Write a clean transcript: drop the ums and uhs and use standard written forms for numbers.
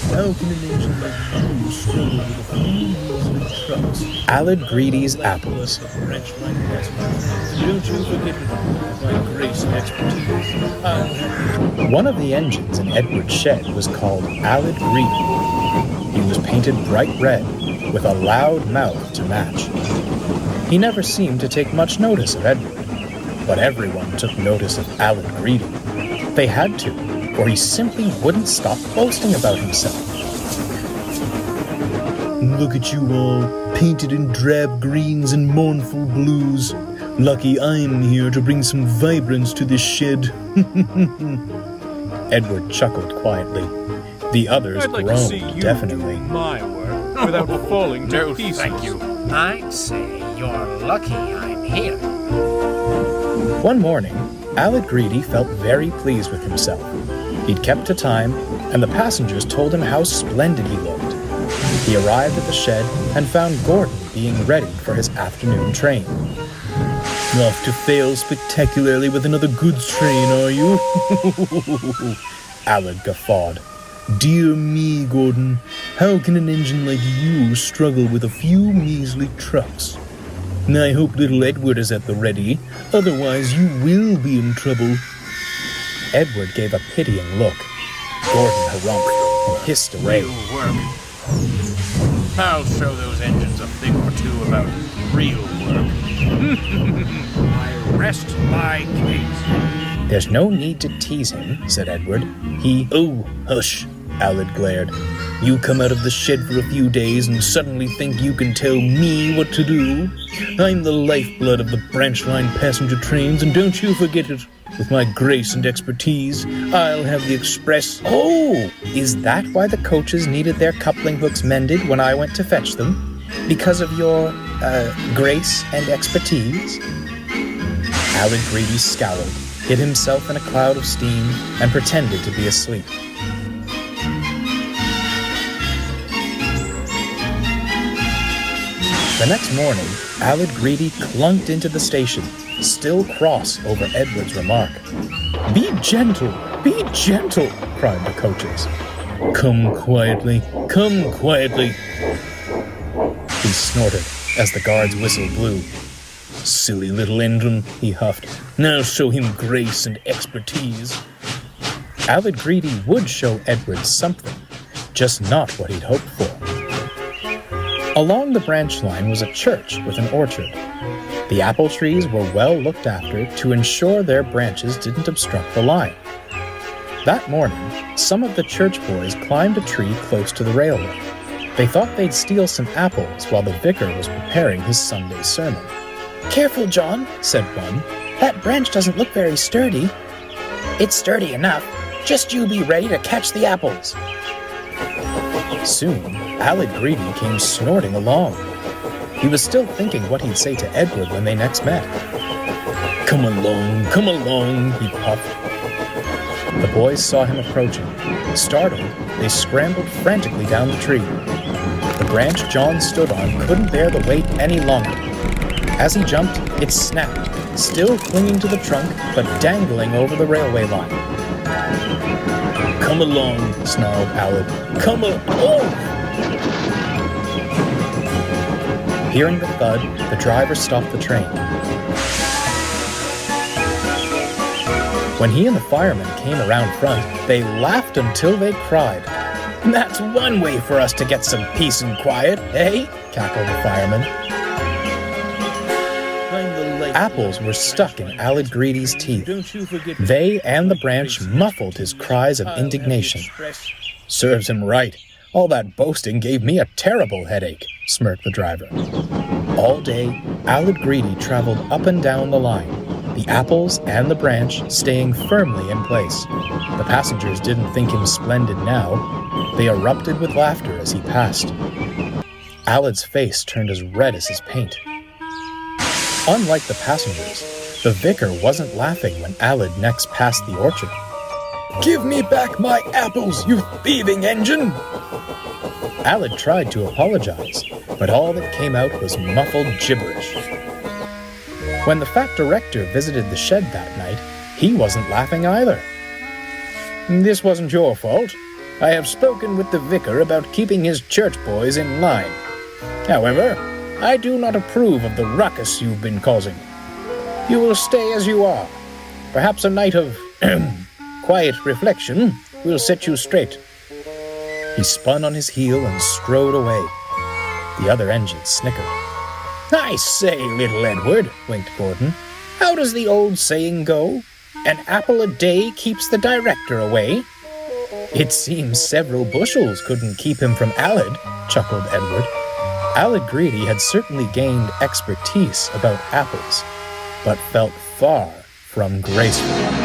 How can an engine like you struggle with a few measly trucks? Aled Greedy's apples. Don't you forget my grace and expertise. One of the engines in Edward's shed was called Aled Greedy. He was painted bright red, with a loud mouth to match. He never seemed to take much notice of Edward, but everyone took notice of Aled Greedy. They had to, or he simply wouldn't stop boasting about himself. Look at you all, painted in drab greens and mournful blues. Lucky I'm here to bring some vibrance to this shed. Edward chuckled quietly. The others I'd like groaned to see you definitely. do my work without falling to pieces. Thank you. I'd say you're lucky I'm here. One morning, Aled Greedy felt very pleased with himself. He'd kept to time, and the passengers told him how splendid he looked. He arrived at the shed and found Gordon being ready for his afternoon train. Off to fail spectacularly with another goods train, are you? Aled guffawed. Dear me, Gordon, how can an engine like you struggle with a few measly trucks? I hope little Edward is at the ready, otherwise you will be in trouble. Edward gave a pitying look. Gordon harumphed and hissed away. Real work. I'll show those engines a thing or two about real work. I rest my case. There's no need to tease him, said Edward. Oh, hush, Aled glared. You come out of the shed for a few days and suddenly think you can tell me what to do? I'm the lifeblood of the branch line passenger trains, and don't you forget it. With my grace and expertise, I'll have the express... Oh, is that why the coaches needed their coupling hooks mended when I went to fetch them? Because of your, grace and expertise? Aled Greedy scowled, hid himself in a cloud of steam, and pretended to be asleep. The next morning, Aled Greedy clunked into the station, still cross over Edward's remark. Be gentle, cried the coaches. Come quietly, come quietly. He snorted as the guard's whistle blew. Silly little engine, he huffed. Now show him grace and expertise. Aled Greedy would show Edward something, just not what he'd hoped for. Along the branch line was a church with an orchard. The apple trees were well looked after to ensure their branches didn't obstruct the line. That morning, some of the church boys climbed a tree close to the railway. They thought they'd steal some apples while the vicar was preparing his Sunday sermon. Careful, John, said one. That branch doesn't look very sturdy. It's sturdy enough. Just you be ready to catch the apples. Soon, Aled Greedy came snorting along. He was still thinking what he'd say to Edward when they next met. Come along, he puffed. The boys saw him approaching. Startled, they scrambled frantically down the tree. The branch John stood on couldn't bear the weight any longer. As he jumped, it snapped, still clinging to the trunk, but dangling over the railway line. Come along, snarled Aled. Come along! Hearing the thud, the driver stopped the train. When he and the fireman came around front, they laughed until they cried. That's one way for us to get some peace and quiet, eh? Cackled the fireman. Apples were stuck in Aled Greedy's teeth. They and the branch muffled his cries of indignation. Serves him right. All that boasting gave me a terrible headache, smirked the driver. All day, Aled Greedy traveled up and down the line, the apples and the branch staying firmly in place. The passengers didn't think him splendid now. They erupted with laughter as he passed. Aled's face turned as red as his paint. Unlike the passengers, the vicar wasn't laughing when Aled next passed the orchard. Give me back my apples, you thieving engine! Aled tried to apologize, but all that came out was muffled gibberish. When the fat director visited the shed that night, he wasn't laughing either. This wasn't your fault. I have spoken with the vicar about keeping his church boys in line. However, I do not approve of the ruckus you've been causing. You will stay as you are. Perhaps a night of quiet reflection will set you straight." He spun on his heel and strode away. The other engines snickered. "I say, little Edward," winked Gordon, "how does the old saying go? An apple a day keeps the director away." "It seems several bushels couldn't keep him from Aled," chuckled Edward. Aled Greedy had certainly gained expertise about apples, but felt far from graceful.